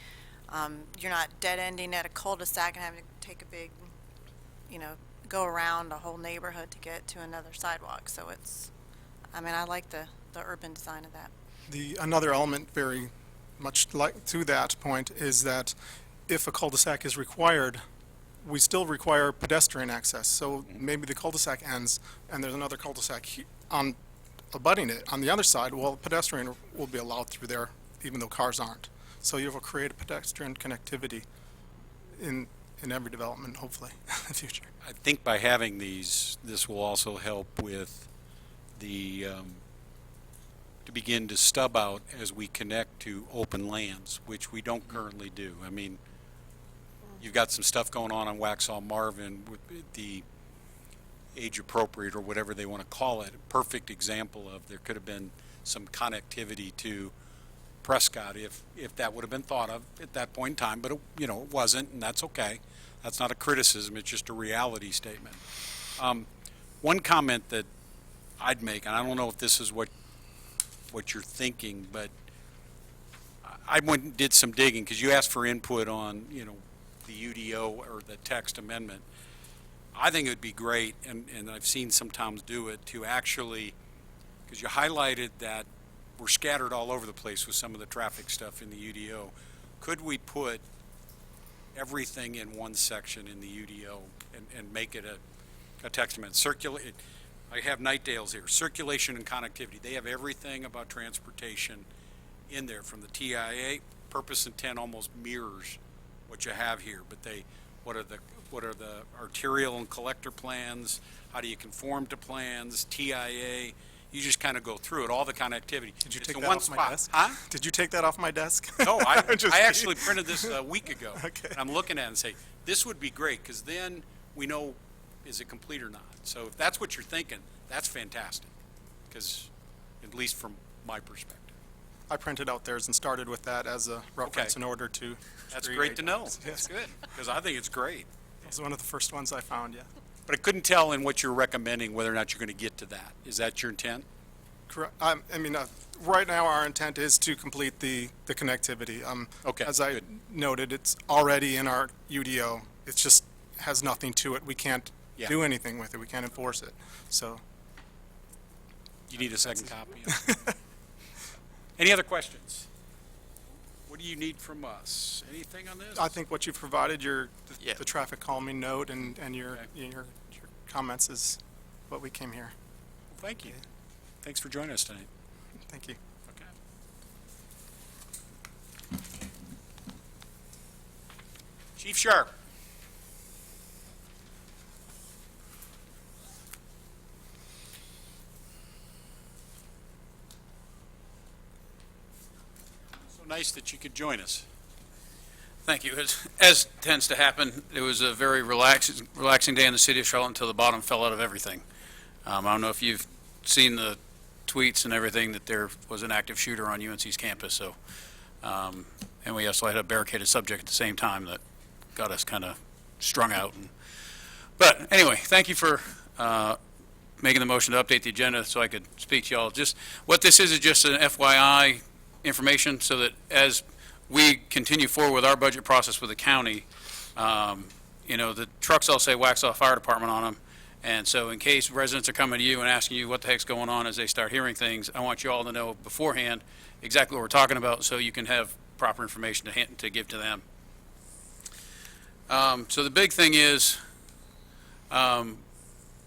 You're not dead-ending at a cul-de-sac and having to take a big, go around a whole neighborhood to get to another sidewalk. So I like the urban design of that. Another element very much like to that point is that if a cul-de-sac is required, we still require pedestrian access. So maybe the cul-de-sac ends and there's another cul-de-sac abutting it on the other side. Well, pedestrian will be allowed through there even though cars aren't. So you will create a pedestrian connectivity in every development, hopefully, in the future. I think by having these, this will also help with the, to begin to stub out as we connect to open lands, which we don't currently do. I mean, you've got some stuff going on Waxhaw Marvin with the age appropriate or whatever they want to call it. A perfect example of there could have been some connectivity to Prescott if that would have been thought of at that point in time, but it wasn't, and that's okay. That's not a criticism, it's just a reality statement. One comment that I'd make, and I don't know if this is what you're thinking, but I went and did some digging because you asked for input on, the UDO or the text amendment. I think it would be great, and I've seen some towns do it, to actually, because you highlighted that we're scattered all over the place with some of the traffic stuff in the UDO. Could we put everything in one section in the UDO and make it a text amendment? I have Nightdale's here. Circulation and connectivity. They have everything about transportation in there from the TIA. Purpose intent almost mirrors what you have here, but what are the arterial and collector plans? How do you conform to plans? TIA. You just kind of go through it, all the connectivity. Did you It's take in that one off my spot. desk? Huh? Did you take that off my desk? No, I Just actually printed this a week ago. Okay. And I'm looking at it and say, this would be great, because then we know, is it complete or not? So if that's what you're thinking, that's fantastic, because at least from my perspective. I printed out theirs and started with that as a reference in order to. That's create great to know. items. That's good, because I think it's great. It was one of the first ones I found, yeah. But I couldn't tell in what you're recommending whether or not you're going to get to that. Is that your intent? Correct. Right now, our intent is to complete the connectivity. Okay, As I good. noted, it's already in our UDO. It just has nothing to it. We can't Yeah. do anything with it. We can't enforce it. So, You need a second copy? Any other questions? What do you need from us? Anything on this? I think what you provided, Yeah. the traffic calming note and your Okay. your comments is what we came here. Well, thank you. Thanks for joining us tonight. Thank you. Okay. Chief Sharp. So nice that you could join us. Thank you. As tends to happen, it was a very relaxing day in the city of Charlotte until the bottom fell out of everything. I don't know if you've seen the tweets and everything that there was an active shooter on UNC's campus. So, and we also had a barricaded subject at the same time that got us kind of strung out. But anyway, thank you for making the motion to update the agenda so I could speak to y'all. Just what this is just an FYI information so that as we continue forward with our budget process with the county, the trucks all say Waxhaw Fire Department on them. And so in case residents are coming to you and asking you what the heck's going on as they start hearing things, I want you all to know beforehand exactly what we're talking about so you can have proper information to give to them. So the big thing is, what I'm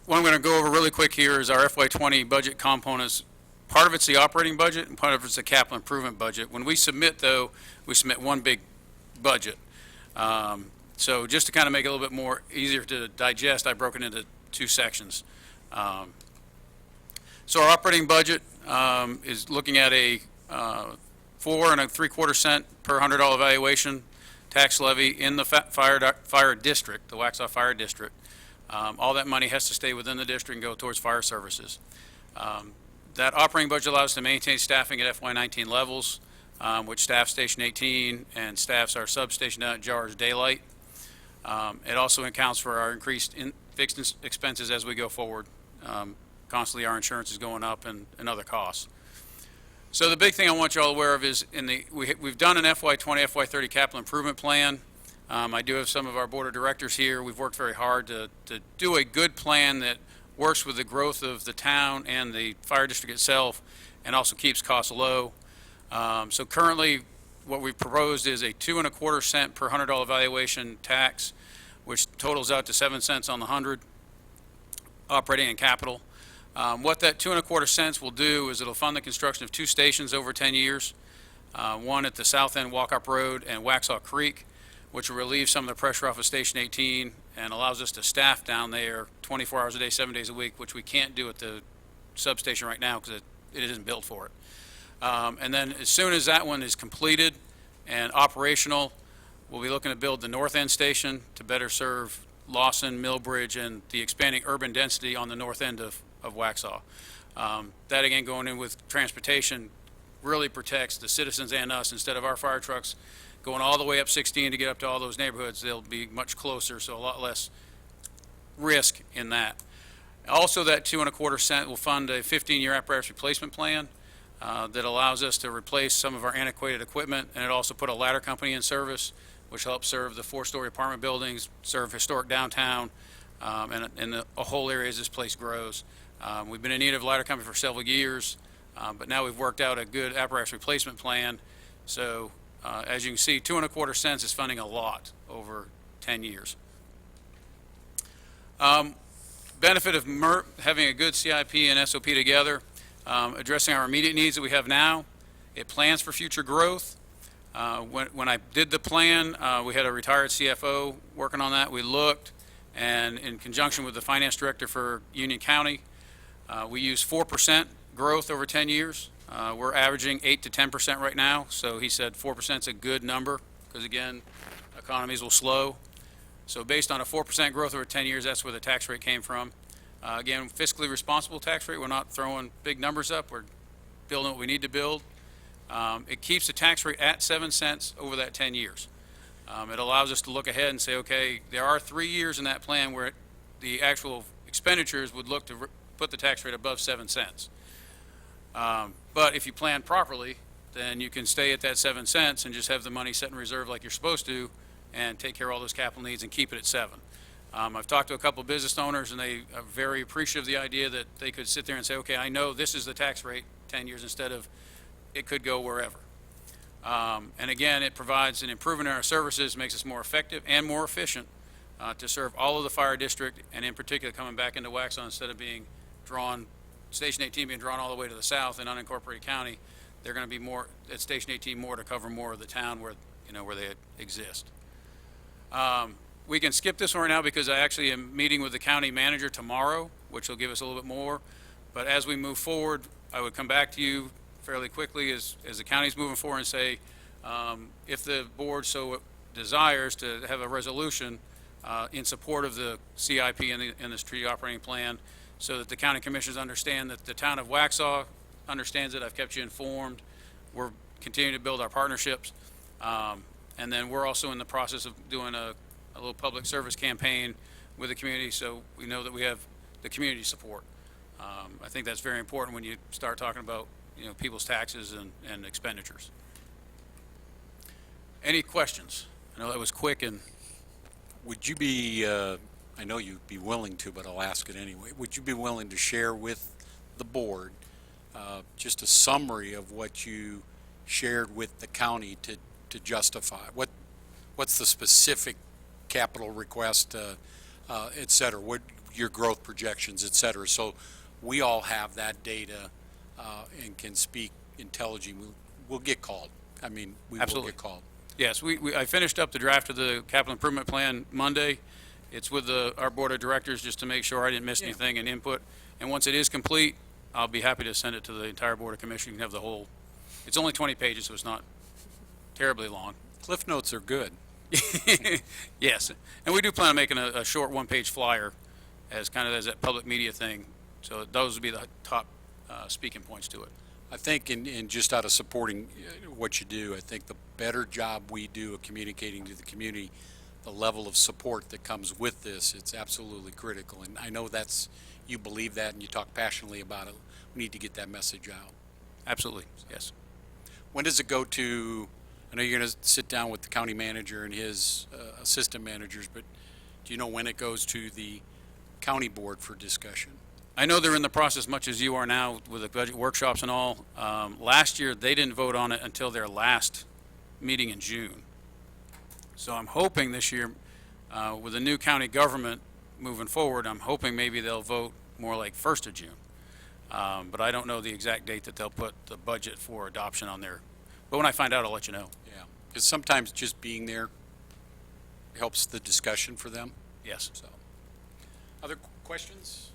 going to go over really quick here is our FY20 budget components. Part of it's the operating budget and part of it's the capital improvement budget. When we submit, though, we submit one big budget. So just to kind of make it a little bit more easier to digest, I broke it into two sections. So our operating budget is looking at a 4 3/4 cent per $100 valuation tax levy in the fire district, the Waxhaw Fire District. All that money has to stay within the district and go towards fire services. That operating budget allows us to maintain staffing at FY19 levels, which staff Station 18 and staffs our substation down at Jars Daylight. It also accounts for our increased fixed expenses as we go forward. Constantly our insurance is going up and other costs. So the big thing I want you all aware of is we've done an FY20, FY30 capital improvement plan. I do have some of our board of directors here. We've worked very hard to do a good plan that works with the growth of the town and the fire district itself and also keeps costs low. So currently what we've proposed is a 2 1/4 cent per $100 valuation tax, which totals out to 7 cents on the 100 operating and capital. What that 2 1/4 cents will do is it'll fund the construction of 2 stations over 10 years, one at the south end Walkup Road and Waxhaw Creek, which will relieve some of the pressure off of Station 18 and allows us to staff down there 24 hours a day, 7 days a week, which we can't do at the substation right now because it isn't built for it. And then as soon as that one is completed and operational, we'll be looking to build the north end station to better serve Lawson, Millbridge, and the expanding urban density on the north end of Waxhaw. That again, going in with transportation, really protects the citizens and us. Instead of our fire trucks going all the way up 16 to get up to all those neighborhoods, they'll be much closer, so a lot less risk in that. Also, that 2 1/4 cent will fund a 15-year apparatus replacement plan that allows us to replace some of our antiquated equipment, and it also put a ladder company in service, which helps serve the 4-story apartment buildings, serve historic downtown, and the whole area as this place grows. We've been in need of a ladder company for several years, but now we've worked out a good apparatus replacement plan. So as you can see, 2 1/4 cents is funding a lot over 10 years. Benefit of having a good CIP and SOP together, addressing our immediate needs that we have now. It plans for future growth. When I did the plan, we had a retired CFO working on that. We looked, and in conjunction with the finance director for Union County, we use 4% growth over 10 years. We're averaging 8 to 10% right now, so he said 4% is a good number because, again, economies will slow. So based on a 4% growth over 10 years, that's where the tax rate came from. Again, fiscally responsible tax rate. We're not throwing big numbers up. We're building what we need to build. It keeps the tax rate at 7 cents over that 10 years. It allows us to look ahead and say, okay, there are 3 years in that plan where the actual expenditures would look to put the tax rate above 7 cents. But if you plan properly, then you can stay at that 7 cents and just have the money set in reserve like you're supposed to and take care of all those capital needs and keep it at 7. I've talked to a couple of business owners, and they are very appreciative of the idea that they could sit there and say, okay, I know this is the tax rate 10 years instead of it could go wherever. And again, it provides an improvement in our services, makes us more effective and more efficient to serve all of the fire district, and in particular coming back into Waxhaw instead of being drawn, Station 18 being drawn all the way to the south in unincorporated county. They're going to be more at Station 18 more to cover more of the town where they exist. We can skip this one right now because I actually am meeting with the county manager tomorrow, which will give us a little bit more. But as we move forward, I would come back to you fairly quickly as the county's moving forward and say, if the board so desires to have a resolution in support of the CIP and the street operating plan, so that the county commissioners understand that the town of Waxhaw understands it. I've kept you informed. We're continuing to build our partnerships. And then we're also in the process of doing a little public service campaign with the community, so we know that we have the community support. I think that's very important when you start talking about people's taxes and expenditures. Any questions? I know that was quick. And Would you be, I know you'd be willing to, but I'll ask it anyway. Would you be willing to share with the board just a summary of what you shared with the county to to justify? What's the specific capital request, et cetera? What your growth projections, et cetera? So we all have that data and can speak intelligently. We'll get called. I mean, we will Absolutely. get called. Yes, I finished up the draft of the capital improvement plan Monday. It's with our board of directors just to make sure I didn't miss Yeah. anything in input. And once it is complete, I'll be happy to send it to the entire board of commissioners. You can have the whole, it's only 20 pages, so it's not terribly long. Cliff notes are good. Yes, and we do plan on making a short one-page flyer as kind of as that public media thing. So those would be the top speaking points to it. I think in just out of supporting what you do, I think the better job we do of communicating to the community, the level of support that comes with this, it's absolutely critical. And I know you believe that and you talk passionately about it. We need to get that message out. Absolutely, yes. When does it go to, I know you're going to sit down with the county manager and his assistant managers, but do you know when it goes to the county board for discussion? I know they're in the process, much as you are now, with the budget workshops and all. Last year, they didn't vote on it until their last meeting in June. So I'm hoping this year, with the new county government moving forward, I'm hoping maybe they'll vote more like 1st of June. But I don't know the exact date that they'll put the budget for adoption on there. But when I find out, I'll let you know. Yeah, because sometimes just being there helps the discussion for them. Yes. So, other questions?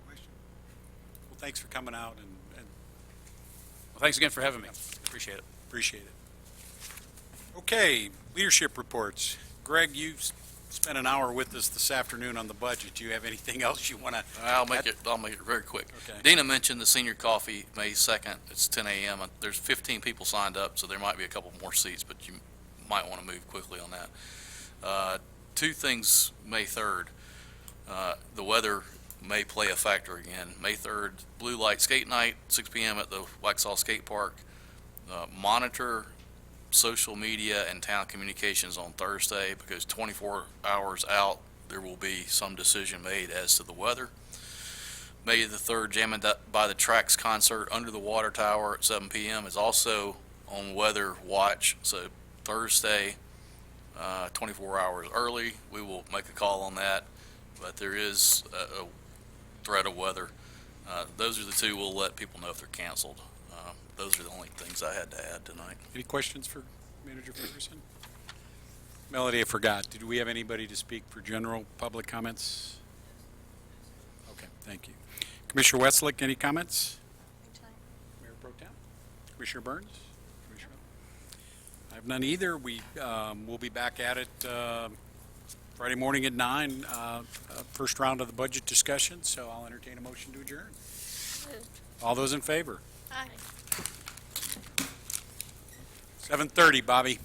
Well, thanks for coming out and Well, thanks again for having me. Appreciate it. appreciate it. Okay, leadership reports. Greg, you spent an hour with us this afternoon on the budget. Do you have anything else you want to? I'll make it very quick. Okay. Dina mentioned the senior coffee, May 2nd. It's 10 a.m. There's 15 people signed up, so there might be a couple more seats, but you might want to move quickly on that. Two things, May 3rd. The weather may play a factor again. May 3rd, blue light skate night, 6 p.m. at the Waxhaw Skate Park. Monitor social media and town communications on Thursday, because 24 hours out, there will be some decision made as to the weather. May the 3rd, Jammin' by the Tracks concert under the water tower at 7 p.m. is also on weather watch. So Thursday, 24 hours early, we will make a call on that, but there is a threat of weather. Those are the two we'll let people know if they're canceled. Those are the only things I had to add tonight. Any questions for Manager Ferguson? Melody, I forgot. Did we have anybody to speak for general public comments? Okay, thank you. Commissioner Wesolek, any comments? Mayor Pro Tem? Commissioner Burns? Commissioner? I have none either. We'll be back at it Friday morning at 9, first round of the budget discussion, so I'll entertain a motion to adjourn. All those in favor? Aye. 7:30, Bobby.